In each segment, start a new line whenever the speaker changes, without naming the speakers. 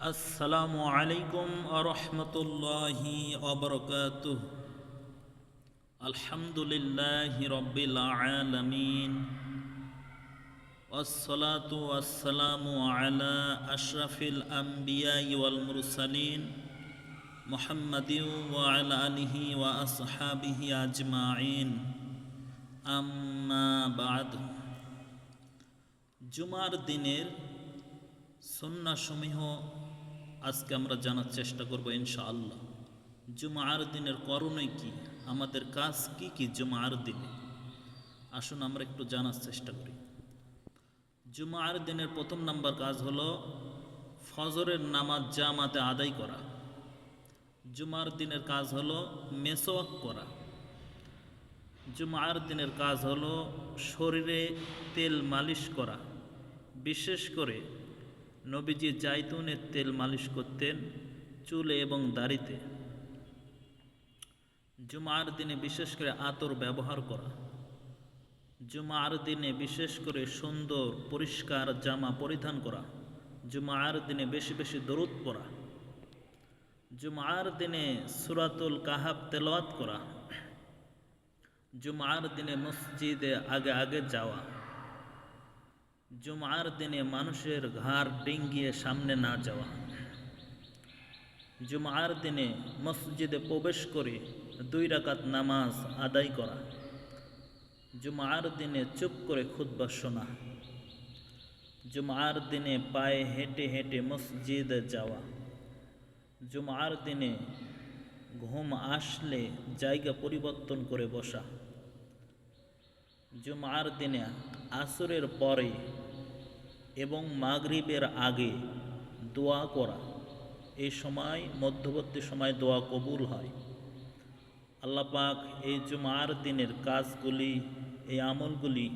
আসসালামু আলাইকুম আরহামতুল্লাহি অবরকাতুহ। আলহামদুলিল্লাহি রব্বিল আলামিন, ওয়াসসালাতু ওয়াসসালামু আলা আশরাফিল আম্বিয়া ওয়াল মুরসালিন মুহাম্মাদিন ওয়া আলা আলিহি ওয়া আসহাবিহি আজমাইন, আম্মা বা'দ। জুমার দিনের সুন্নাহসমূহ আজকে আমরা জানার চেষ্টা করব ইনশাআল্লাহ। জুমার দিনের করণীয় কি, আমাদের কাজ কি কি জুমার দিনে, আসুন আমরা একটু জানার চেষ্টা করি। জুমার দিনের প্রথম নাম্বার কাজ হলো ফজরের নামাজ জামাতে আদায় করা। জুমার দিনের কাজ হলো মেসওয়াক করা। জুমার দিনের কাজ হলো শরীরে তেল মালিশ করা। বিশেষ করে নবীজি জাইতুনের তেল মালিশ করতেন চুলে এবং দাড়িতে। জুমার দিনে বিশেষ করে আতর ব্যবহার করা। জুমার দিনে বিশেষ করে সুন্দর পরিষ্কার জামা পরিধান করা। জুমার দিনে বেশি বেশি দরুদ পড়া। জুমার দিনে সূরাতুল কাহাফ তেলাওয়াত করা। জুমার দিনে মসজিদে আগে আগে যাওয়া। জুমার দিনে মানুষের ঘাড় ডিঙ্গিয়ে সামনে না যাওয়া। জুমার দিনে মসজিদে প্রবেশ করে 2 রাকাত নামাজ আদায় করা। জুমার দিনে চুপ করে খুতবা শোনা। জুমার দিনে পায়ে হেঁটে হেঁটে মসজিদে যাওয়া। জুমার দিনে ঘুম আসলে জায়গা পরিবর্তন করে বসা। জুমার দিনে আসরের পরে এবং মাগরিবের আগে দোয়া করা। এই সময় মধ্যবর্তী সময় দোয়া কবুল হয়। আল্লাহ পাক এই জুমার দিনের কাজগুলি, এই আমলগুলি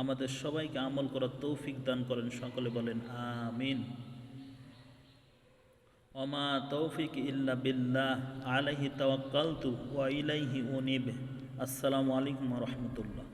আমাদের সবাইকে আমল করার তৌফিক দান করেন। সকলে বলেন আমিন। ওমা তৌফিক ইল্লা বিল্লাহ, আলাইহি তাওয়াক্কালতু ওয়া ইলাইহি উনীব। আসসালামু আলাইকুম ওয়া রাহমাতুল্লাহ।